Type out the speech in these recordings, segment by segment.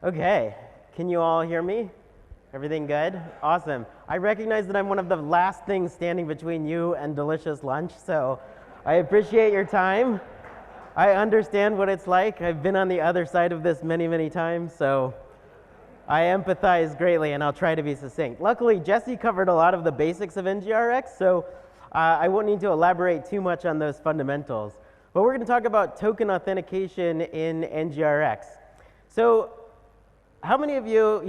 Okay, can you all hear me? Everything good? Awesome. I recognize that I'm one of the last things standing between you and delicious lunch, so I appreciate your time. I understand what it's like. I've been on the other side of this many, many times, so I empathize greatly, and I'll try to be succinct. Luckily, Jesse covered a lot of the basics of NgRx, so I won't need to elaborate too much on those fundamentals. But we're going to talk about token authentication in NgRx. So how many of you,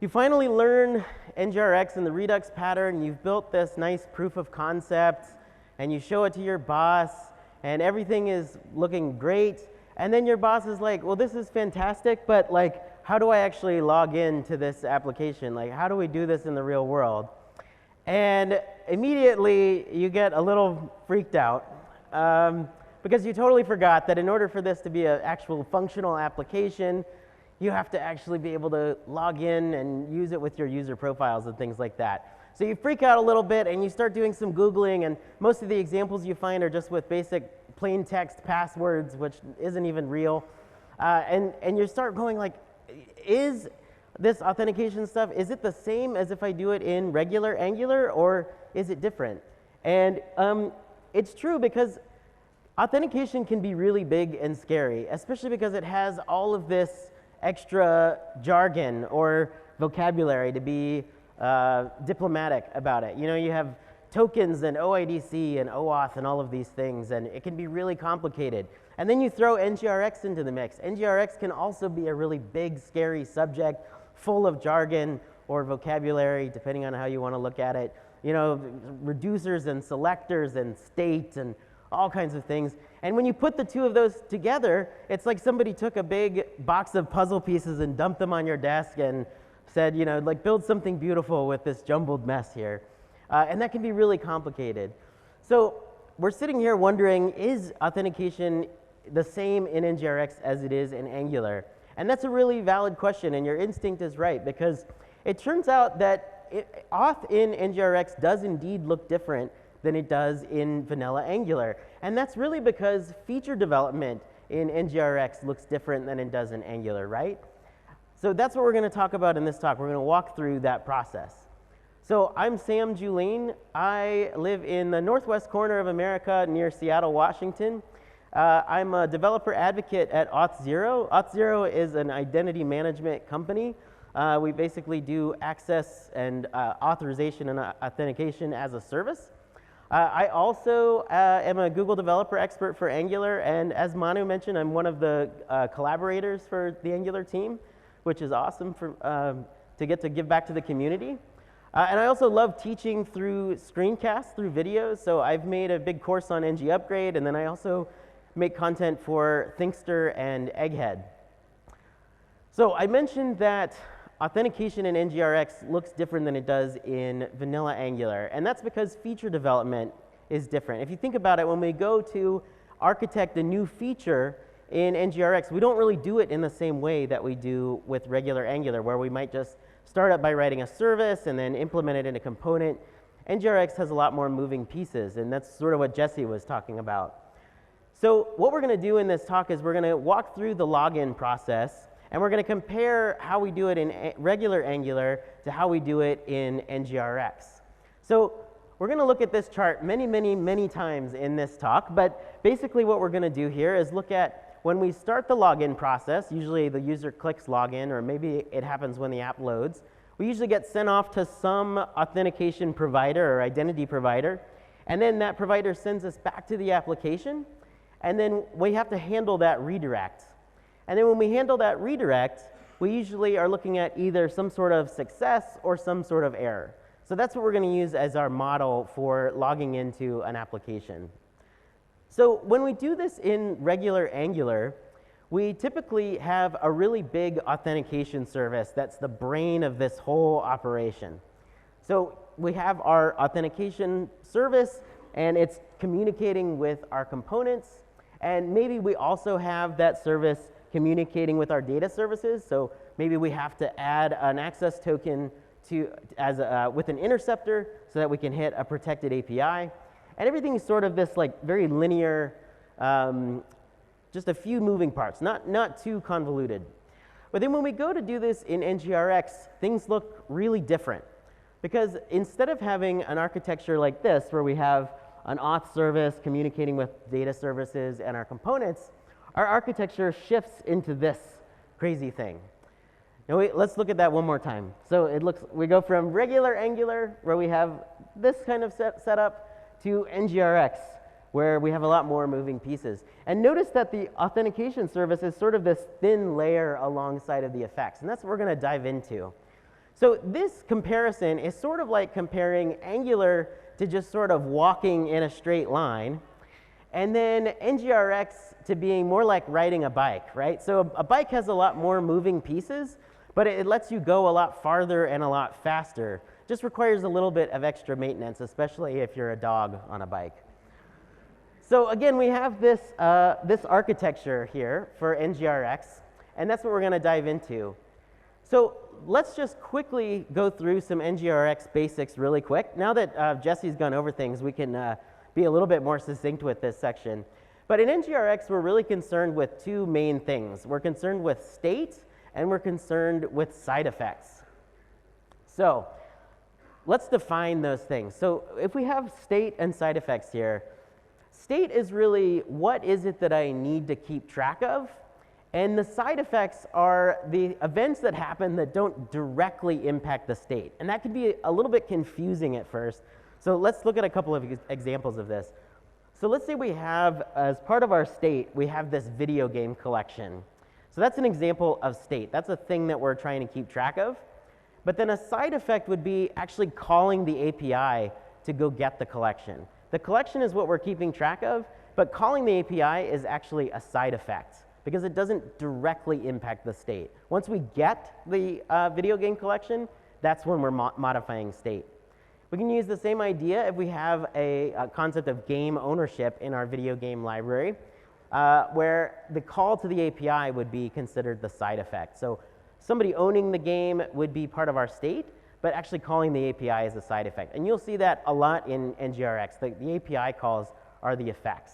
you finally learn NgRx and the Redux pattern, you've built this nice proof of concept, and you show it to your boss, and everything is looking great, and then your boss is like, well, this is fantastic, but like, how do I actually log in to this application? Like, how do we do this in the real world? And immediately you get a little freaked out because you totally forgot that in order for this to be an actual functional application, you have to actually be able to log in and use it with your user profiles and things like that. So you freak out a little bit and you start doing some Googling, and most of the examples you find are just with basic plain text passwords, which isn't even real. And you start going like, is this authentication stuff, is it the same as if I do it in regular Angular, or is it different? And it's true, because authentication can be really big and scary, especially because it has all of this extra jargon or vocabulary to be diplomatic about it. You know, you have tokens and OIDC and OAuth and all of these things, and it can be really complicated. And then you throw NgRx into the mix. NgRx can also be a really big, scary subject, full of jargon or vocabulary, depending on how you want to look at it. You know, reducers and selectors and state and all kinds of things. And when you put the two of those together, it's like somebody took a big box of puzzle pieces and dumped them on your desk and said, you know, like, build something beautiful with this jumbled mess here. And that can be really complicated. So we're sitting here wondering, is authentication the same in NgRx as it is in Angular? And that's a really valid question, and your instinct is right, because it turns out that auth in NgRx does indeed look different than it does in vanilla Angular. And that's really because feature development in NgRx looks different than it does in Angular, right? So that's what we're going to talk about in this talk. We're going to walk through that process. So I'm Julien. I live in the northwest corner of America near Seattle, Washington. I'm a developer advocate at Auth0. Auth0 is an identity management company. We basically do access and authorization and authentication as a service. I also am a Google developer expert for Angular, and as Manu mentioned, I'm one of the collaborators for the Angular team, which is awesome to get to give back to the community. And I also love teaching through screencasts, through videos. So I've made a big course on NG Upgrade, and then I also make content for Thinkster and Egghead. So I mentioned that authentication in NgRx looks different than it does in vanilla Angular, and that's because feature development is different. If you think about it, when we go to architect a new feature in NgRx, we don't really do it in the same way that we do with regular Angular, where we might just start up by writing a service and then implement it in a component. NgRx has a lot more moving pieces, and that's sort of what Jesse was talking about. So what we're going to do in this talk is we're going to walk through the login process, and we're going to compare how we do it in regular Angular to how we do it in NgRx. So we're going to look at this chart many, many, many times in this talk, but basically what we're going to do here is look at when we start the login process. Usually the user clicks login, or maybe it happens when the app loads. We usually get sent off to some authentication provider or identity provider, and then that provider sends us back to the application, and then we have to handle that redirect. And then when we handle that redirect, we usually are looking at either some sort of success or some sort of error. So that's what we're going to use as our model for logging into an application. So when we do this in regular Angular, we typically have a really big authentication service that's the brain of this whole operation. So we have our authentication service, and it's communicating with our components, and maybe we also have that service communicating with our data services. So maybe we have to add an access token with an interceptor so that we can hit a protected API. And everything is sort of this like very linear, just a few moving parts, not too convoluted. But then when we go to do this in NgRx, things look really different. Because instead of having an architecture like this, where we have an auth service communicating with data services and our components, our architecture shifts into this crazy thing. Now let's look at that one more time. So we go from regular Angular, where we have this kind of setup, to NgRx, where we have a lot more moving pieces. And notice that the authentication service is sort of this thin layer alongside of the effects, and that's what we're going to dive into. So this comparison is sort of like comparing Angular to just sort of walking in a straight line, and then NgRx to being more like riding a bike, right? So a bike has a lot more moving pieces, but it lets you go a lot farther and a lot faster. Just requires a little bit of extra maintenance, especially if you're a dog on a bike. So again, we have this architecture here for NgRx, and that's what we're going to dive into. So let's just quickly go through some NgRx basics really quick. Now that Jesse's gone over things, we can be a little bit more succinct with this section. But in NgRx, we're really concerned with two main things. We're concerned with state, and we're concerned with side effects. So let's define those things. So if we have state and side effects here, state is really what is it that I need to keep track of, and the side effects are the events that happen that don't directly impact the state. And that can be a little bit confusing at first. So let's look at a couple of examples of this. So let's say we have, as part of our state, we have this video game collection. So that's an example of state. That's a thing that we're trying to keep track of. But then a side effect would be actually calling the API to go get the collection. The collection is what we're keeping track of, but calling the API is actually a side effect because it doesn't directly impact the state. Once we get the video game collection, that's when we're modifying state. We can use the same idea if we have a concept of game ownership in our video game library, where the call to the API would be considered the side effect. So somebody owning the game would be part of our state, but actually calling the API is a side effect. And you'll see that a lot in NgRx. The API calls are the effects.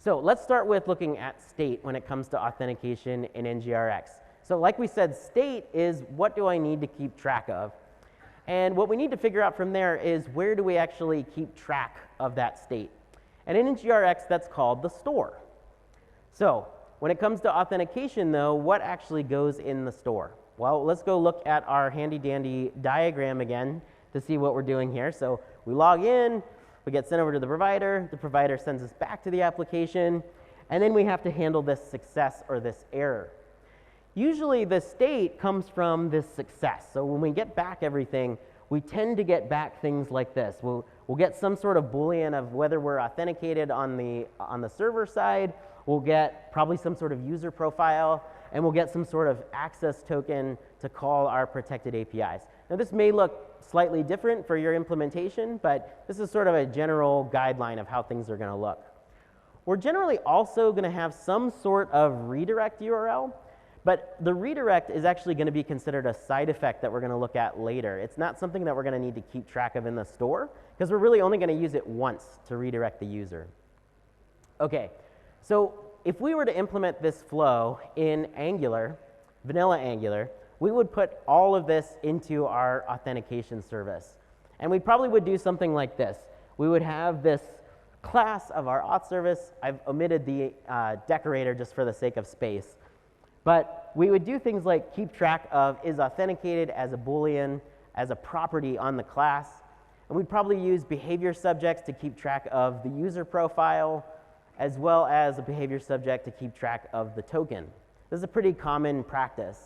So let's start with looking at state when it comes to authentication in NgRx. So like we said, state is what do I need to keep track of? And what we need to figure out from there is where do we actually keep track of that state? And in NgRx, that's called the store. So when it comes to authentication, though, what actually goes in the store? Well, let's go look at our handy-dandy diagram again to see what we're doing here. So we log in, we get sent over to the provider sends us back to the application, and then we have to handle this success or this error. Usually the state comes from this success. So when we get back everything, we tend to get back things like this. We'll get some sort of Boolean of whether we're authenticated on the server side. We'll get probably some sort of user profile, and we'll get some sort of access token to call our protected APIs. Now this may look slightly different for your implementation, but this is sort of a general guideline of how things are going to look. We're generally also going to have some sort of redirect URL, but the redirect is actually going to be considered a side effect that we're going to look at later. It's not something that we're going to need to keep track of in the store, because we're really only going to use it once to redirect the user. Okay, so if we were to implement this flow in Angular, vanilla Angular, we would put all of this into our authentication service. And we probably would do something like this. We would have this class of our auth service. I've omitted the decorator just for the sake of space. But we would do things like keep track of is authenticated as a Boolean, as a property on the class. And we'd probably use behavior subjects to keep track of the user profile, as well as a behavior subject to keep track of the token. This is a pretty common practice.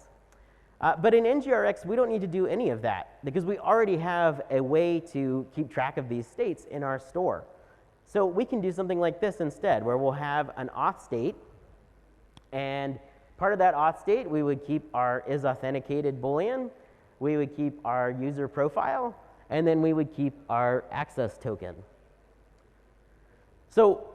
But in NgRx, we don't need to do any of that because we already have a way to keep track of these states in our store. So we can do something like this instead, where we'll have an auth state, and part of that auth state, we would keep our isAuthenticated Boolean, we would keep our user profile, and then we would keep our access token. So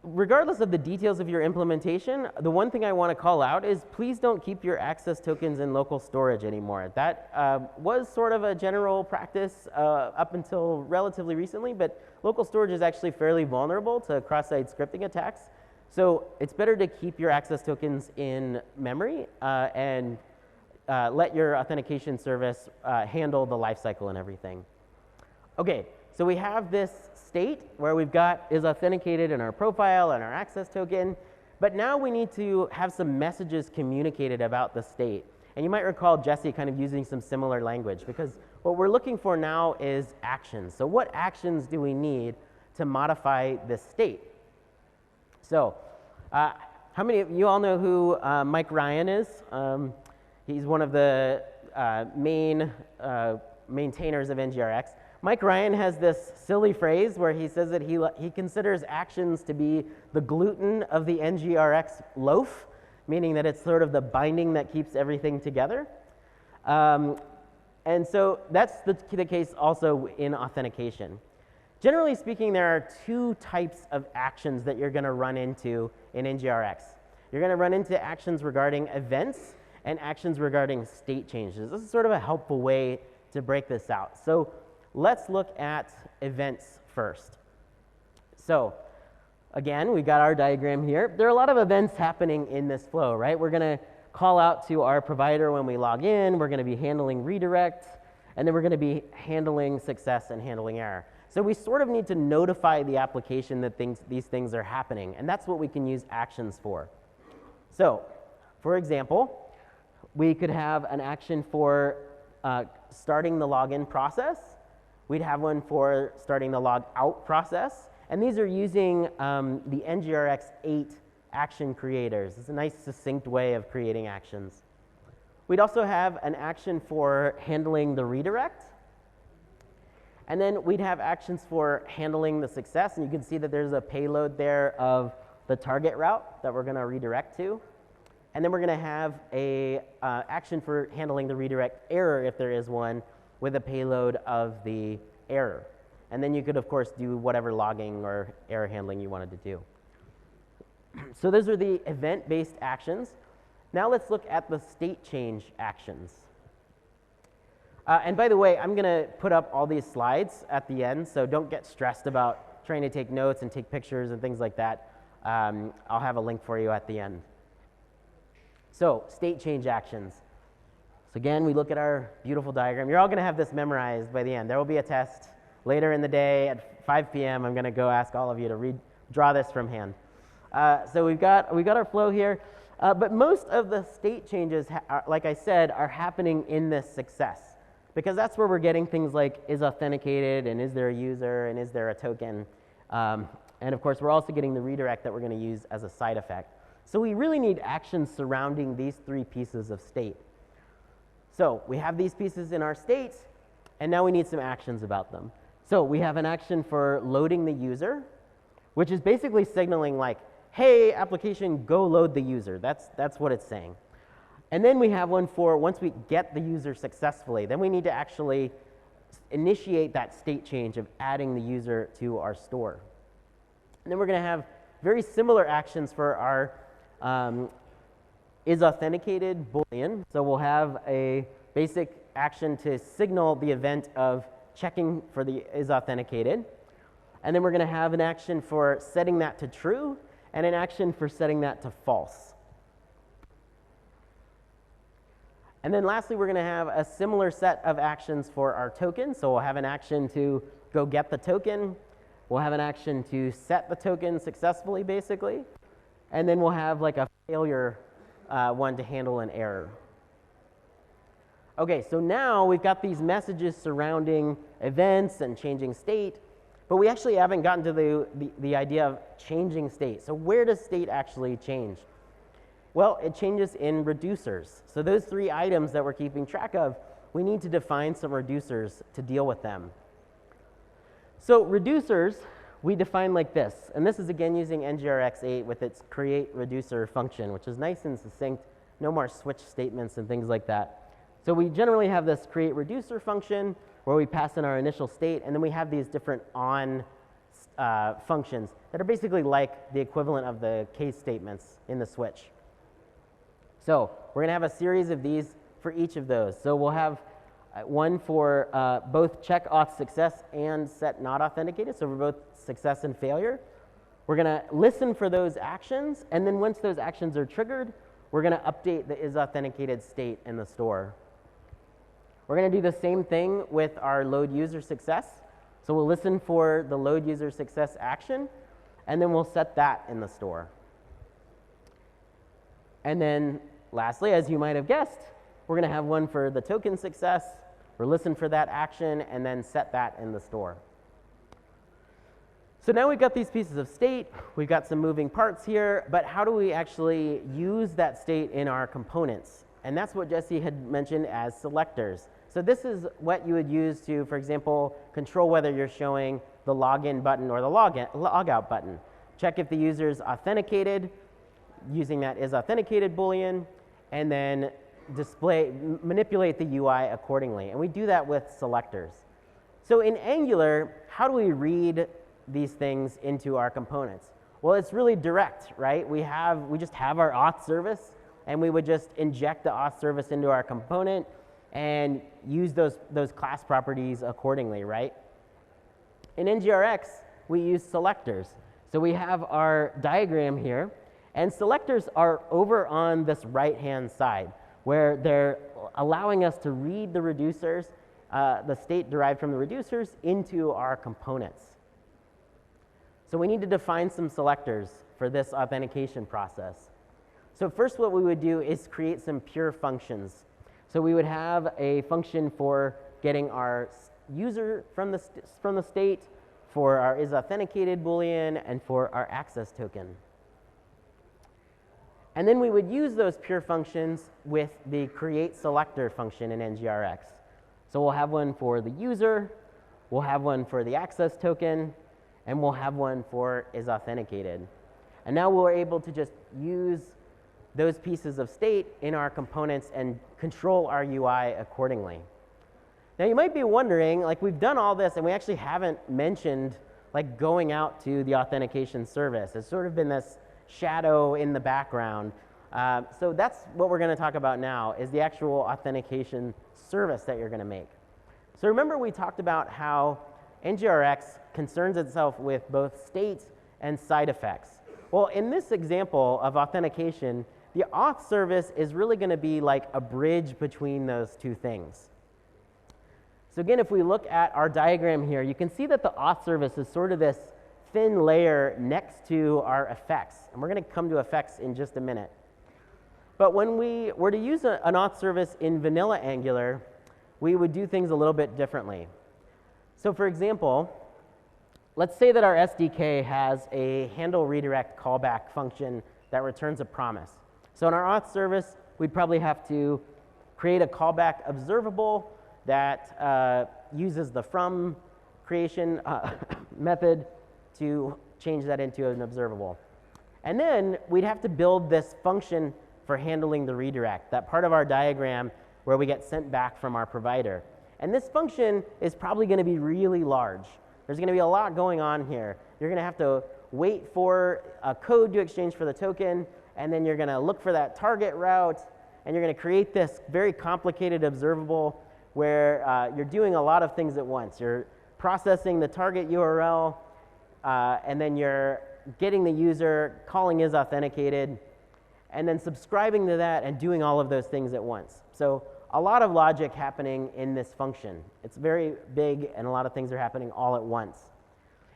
regardless of the details of your implementation, the one thing I want to call out is please don't keep your access tokens in local storage anymore. That was sort of a general practice up until relatively recently, but local storage is actually fairly vulnerable to cross-site scripting attacks. So it's better to keep your access tokens in memory and let your authentication service handle the lifecycle and everything. Okay, so we have this state where we've got is authenticated in our profile and our access token, but now we need to have some messages communicated about the state. And you might recall Jesse kind of using some similar language, because what we're looking for now is actions. So what actions do we need to modify this state? So how many of you all know who Mike Ryan is? He's one of the main maintainers of NgRx. Mike Ryan has this silly phrase where he says that he considers actions to be the gluten of the NgRx loaf, meaning that it's sort of the binding that keeps everything together. And so that's the case also in authentication. Generally speaking, there are two types of actions that you're going to run into in NgRx. You're going to run into actions regarding events and actions regarding state changes. This is sort of a helpful way to break this out. So let's look at events first. So again, we've got our diagram here. There are a lot of events happening in this flow, right? We're going to call out to our provider when we log in. We're going to be handling redirect, and then we're going to be handling success and handling error. So we sort of need to notify the application that these things are happening, and that's what we can use actions for. So, for example, we could have an action for starting the login process. We'd have one for starting the log out process. And these are using the NgRx 8 action creators. It's a nice succinct way of creating actions. We'd also have an action for handling the redirect. And then we'd have actions for handling the success. And you can see that there's a payload there of the target route that we're going to redirect to. And then we're going to have a action for handling the redirect error, if there is one, with a payload of the error. And then you could, of course, do whatever logging or error handling you wanted to do. So those are the event-based actions. Now let's look at the state change actions. And by the way, I'm going to put up all these slides at the end, so don't get stressed about trying to take notes and take pictures and things like that. I'll have a link for you at the end. So state change actions. So again, we look at our beautiful diagram. You're all going to have this memorized by the end. There will be a test later in the day at 5 p.m. I'm going to go ask all of you to draw this from hand. So we've got our flow here. But most of the state changes, like I said, are happening in this success, because that's where we're getting things like is authenticated, and is there a user, and is there a token. And of course, we're also getting the redirect that we're going to use as a side effect. So we really need actions surrounding these three pieces of state. So we have these pieces in our state, and now we need some actions about them. So we have an action for loading the user, which is basically signaling like, hey, application, go load the user. That's what it's saying. And then we have one for once we get the user successfully, then we need to actually initiate that state change of adding the user to our store. And then we're going to have very similar actions for our is authenticated Boolean. So we'll have a basic action to signal the event of checking for the is authenticated. And then we're going to have an action for setting that to true, and an action for setting that to false. And then lastly, we're going to have a similar set of actions for our token. So we'll have an action to go get the token. We'll have an action to set the token successfully, basically. And then we'll have like a failure one to handle an error. Okay, so now we've got these messages surrounding events and changing state, but we actually haven't gotten to the idea of changing state. So where does state actually change? Well, it changes in reducers. So those three items that we're keeping track of, we need to define some reducers to deal with them. So reducers, we define like this. And this is again using NgRx 8 with its create reducer function, which is nice and succinct, no more switch statements and things like that. So we generally have this create reducer function where we pass in our initial state, and then we have these different on functions that are basically like the equivalent of the case statements in the switch. So we're going to have a series of these for each of those. So we'll have one for both check auth success and set not authenticated, so for both success and failure. We're going to listen for those actions, and then once those actions are triggered, we're going to update the isAuthenticated state in the store. We're going to do the same thing with our load user success. So we'll listen for the load user success action, and then we'll set that in the store. And then lastly, as you might have guessed, we're going to have one for the token success. We'll listen for that action and then set that in the store. So now we've got these pieces of state, we've got some moving parts here, but how do we actually use that state in our components? And that's what Jesse had mentioned as selectors. So this is what you would use to, for example, control whether you're showing the login button or the logout button. Check if the user is authenticated using that isAuthenticated Boolean, and then manipulate the UI accordingly. And we do that with selectors. So in Angular, how do we read these things into our components? Well, it's really direct, right? We just have our auth service, and we would just inject the auth service into our component and use those class properties accordingly, right? In NgRx, we use selectors. So we have our diagram here, and selectors are over on this right-hand side, where they're allowing us to read the reducers, the state derived from the reducers, into our components. So we need to define some selectors for this authentication process. So first what we would do is create some pure functions. So we would have a function for getting our user from the state, for our isAuthenticated Boolean, and for our access token. And then we would use those pure functions with the create selector function in NgRx. So we'll have one for the user, we'll have one for the access token, and we'll have one for isAuthenticated. And now we're able to just use those pieces of state in our components and control our UI accordingly. Now you might be wondering, like, we've done all this and we actually haven't mentioned like going out to the authentication service. It's sort of been this shadow in the background. So that's what we're going to talk about now, is the actual authentication service that you're going to make. So remember we talked about how NgRx concerns itself with both state and side effects. Well, in this example of authentication, the auth service is really going to be like a bridge between those two things. So again, if we look at our diagram here, you can see that the auth service is sort of this thin layer next to our effects. And we're going to come to effects in just a minute. But when we were to use an auth service in vanilla Angular, we would do things a little bit differently. So for example, let's say that our SDK has a handle redirect callback function that returns a promise. So in our auth service, we'd probably have to create a callback observable that uses the from creation method to change that into an observable. And then we'd have to build this function for handling the redirect, that part of our diagram where we get sent back from our provider. And this function is probably going to be really large. There's going to be a lot going on here. You're going to have to wait for a code to exchange for the token, and then you're going to look for that target route, and you're going to create this very complicated observable where you're doing a lot of things at once. You're processing the target URL, and then you're getting the user, calling isAuthenticated, and then subscribing to that and doing all of those things at once. So a lot of logic happening in this function. It's very big, and a lot of things are happening all at once.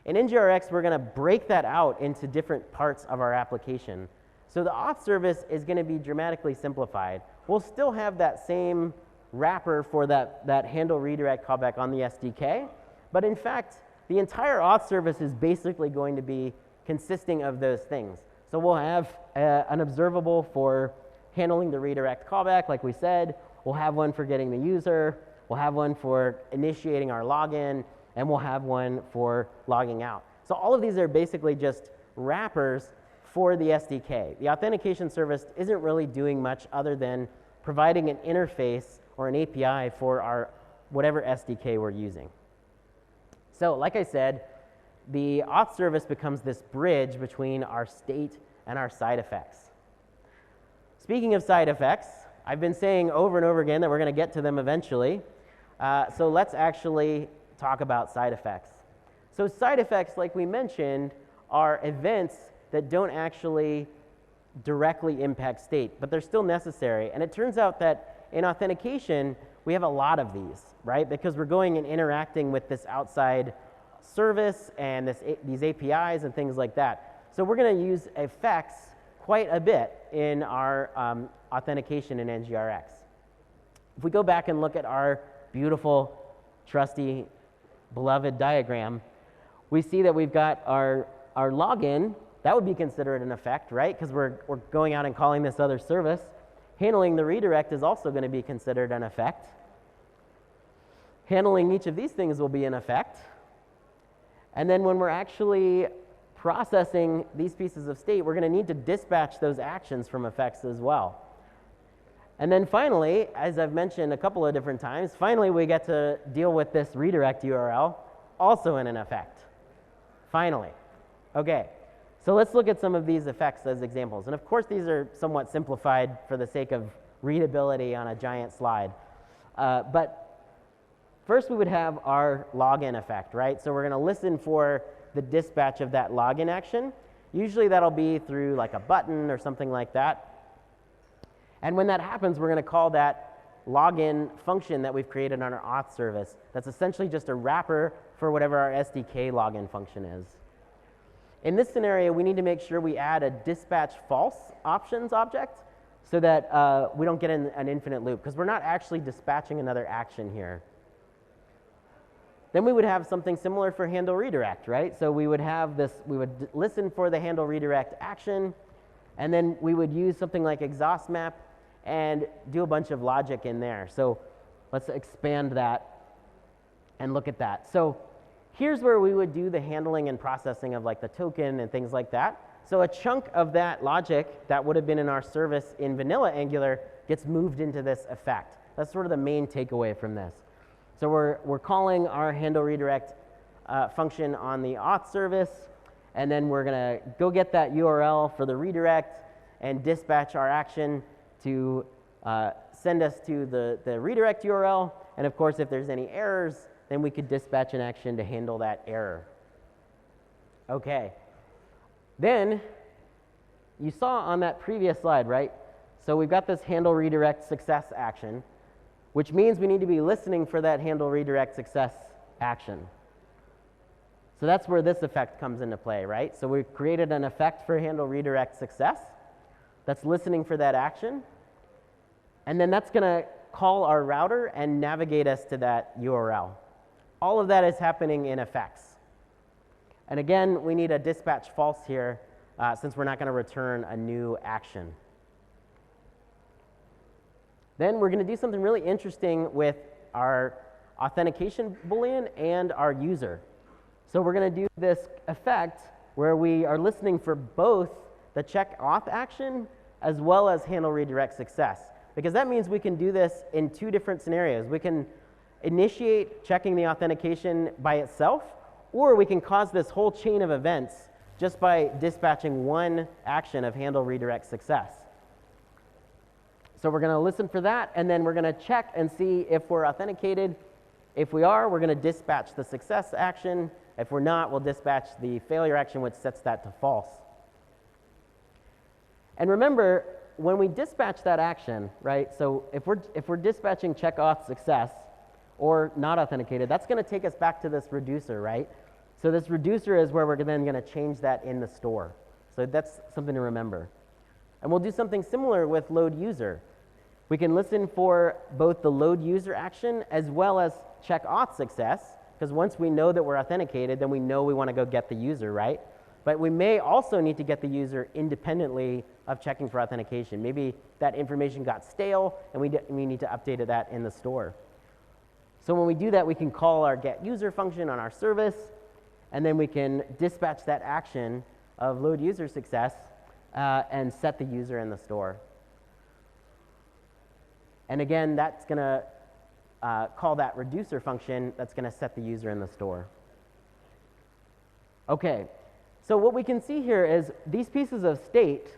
In NgRx, we're going to break that out into different parts of our application. So the auth service is going to be dramatically simplified. We'll still have that same wrapper for that handle redirect callback on the SDK, but in fact, the entire auth service is basically going to be consisting of those things. So we'll have an observable for handling the redirect callback, like we said. We'll have one for getting the user. We'll have one for initiating our login, and we'll have one for logging out. So all of these are basically just wrappers for the SDK. The authentication service isn't really doing much other than providing an interface or an API for our whatever SDK we're using. So like I said, the auth service becomes this bridge between our state and our side effects. Speaking of side effects, I've been saying over and over again that we're going to get to them eventually. So let's actually talk about side effects. So side effects, like we mentioned, are events that don't actually directly impact state, but they're still necessary. And it turns out that in authentication, we have a lot of these, right? Because we're going and interacting with this outside service and these APIs and things like that. So we're going to use effects quite a bit in our authentication in NgRx. If we go back and look at our beautiful, trusty, beloved diagram, we see that we've got our login. That would be considered an effect, right? Because we're going out and calling this other service. Handling the redirect is also going to be considered an effect. Handling each of these things will be an effect. And then when we're actually processing these pieces of state, we're going to need to dispatch those actions from effects as well. And then finally, as I've mentioned a couple of different times, finally we get to deal with this redirect URL, also in an effect. Finally. Okay, so let's look at some of these effects as examples. And of course, these are somewhat simplified for the sake of readability on a giant slide. But first we would have our login effect, right? So we're going to listen for the dispatch of that login action. Usually that'll be through like a button or something like that. And when that happens, we're going to call that login function that we've created on our auth service. That's essentially just a wrapper for whatever our SDK login function is. In this scenario, we need to make sure we add a dispatch false options object so that we don't get in an infinite loop, because we're not actually dispatching another action here. Then we would have something similar for handle redirect, right? So we would have this, we would listen for the handle redirect action, and then we would use something like exhaust map and do a bunch of logic in there. So let's expand that and look at that. So here's where we would do the handling and processing of like the token and things like that. So a chunk of that logic that would have been in our service in vanilla Angular gets moved into this effect. That's sort of the main takeaway from this. So we're calling our handle redirect function on the auth service, and then we're going to go get that URL for the redirect and dispatch our action to send us to the redirect URL. And of course, if there's any errors, then we could dispatch an action to handle that error. Okay. Then you saw on that previous slide, right? So we've got this handle redirect success action, which means we need to be listening for that handle redirect success action. So that's where this effect comes into play, right? So we've created an effect for handle redirect success that's listening for that action. And then that's going to call our router and navigate us to that URL. All of that is happening in effects. And again, we need a dispatch false here since we're not going to return a new action. Then we're going to do something really interesting with our authentication boolean and our user. So we're going to do this effect where we are listening for both the check auth action as well as handle redirect success. Because that means we can do this in two different scenarios. We can initiate checking the authentication by itself, or we can cause this whole chain of events just by dispatching one action of handle redirect success. So we're going to listen for that, and then we're going to check and see if we're authenticated. If we are, we're going to dispatch the success action. If we're not, we'll dispatch the failure action, which sets that to false. And remember, when we dispatch that action, right, so if we're dispatching check auth success or not authenticated, that's going to take us back to this reducer, right? So this reducer is where we're then going to change that in the store. So that's something to remember. And we'll do something similar with load user. We can listen for both the load user action as well as check auth success, because once we know that we're authenticated, then we know we want to go get the user, right? But we may also need to get the user independently of checking for authentication. Maybe that information got stale, and we need to update that in the store. So when we do that, we can call our getUser function on our service, and then we can dispatch that action of load user success and set the user in the store. And again, that's going to call that reducer function that's going to set the user in the store. Okay, so what we can see here is these pieces of state.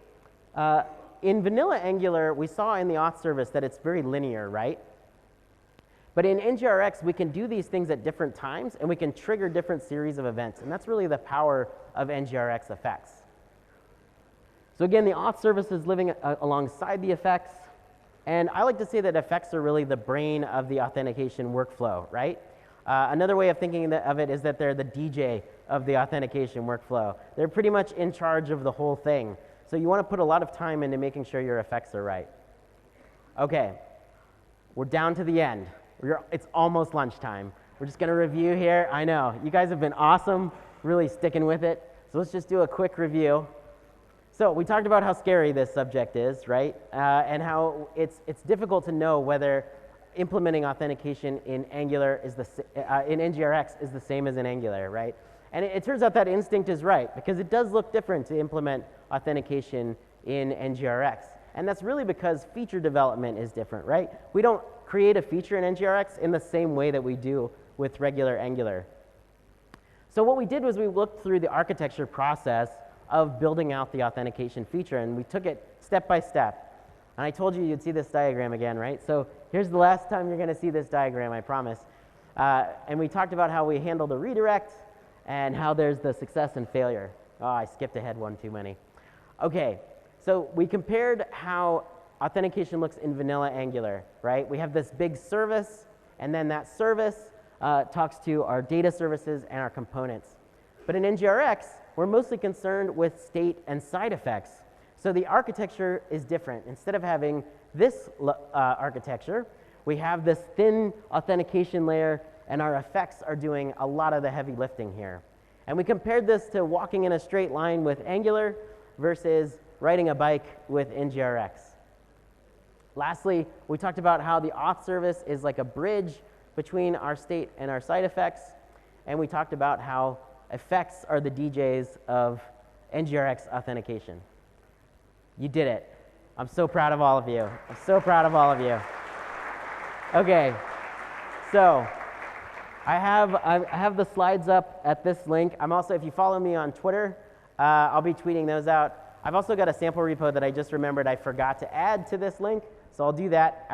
In vanilla Angular, we saw in the auth service that it's very linear, right? But in NgRx, we can do these things at different times, and we can trigger different series of events. And that's really the power of NgRx effects. So again, the auth service is living alongside the effects. And I like to say that effects are really the brain of the authentication workflow, right? Another way of thinking of it is that they're the DJ of the authentication workflow. They're pretty much in charge of the whole thing. So you want to put a lot of time into making sure your effects are right. Okay, we're down to the end. It's almost lunchtime. We're just going to review here. I know, you guys have been awesome, really sticking with it. So let's just do a quick review. So we talked about how scary this subject is, right? And how it's difficult to know whether implementing authentication in Angular is in NgRx is the same as in Angular, right? And it turns out that instinct is right, because it does look different to implement authentication in NgRx. And that's really because feature development is different, right? We don't create a feature in NgRx in the same way that we do with regular Angular. So what we did was we looked through the architecture process of building out the authentication feature, and we took it step by step. And I told you you'd see this diagram again, right? So here's the last time you're going to see this diagram, I promise. And we talked about how we handle the redirect and how there's the success and failure. Oh, I skipped ahead one too many. Okay, so we compared how authentication looks in vanilla Angular, right? We have this big service, and then that service talks to our data services and our components. But in NgRx, we're mostly concerned with state and side effects. So the architecture is different. Instead of having this architecture, we have this thin authentication layer, and our effects are doing a lot of the heavy lifting here. And we compared this to walking in a straight line with Angular versus riding a bike with NgRx. Lastly, we talked about how the auth service is like a bridge between our state and our side effects. And we talked about how effects are the DJs of NgRx authentication. You did it. I'm so proud of all of you. I'm so proud of all of you. Okay, so I have the slides up at this link. I'm also, if you follow me on Twitter, I'll be tweeting those out. I've also got a sample repo that I just remembered I forgot to add to this link, so I'll do that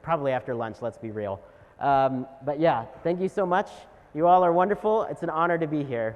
probably after lunch, let's be real. But yeah, thank you so much. You all are wonderful. It's an honor to be here.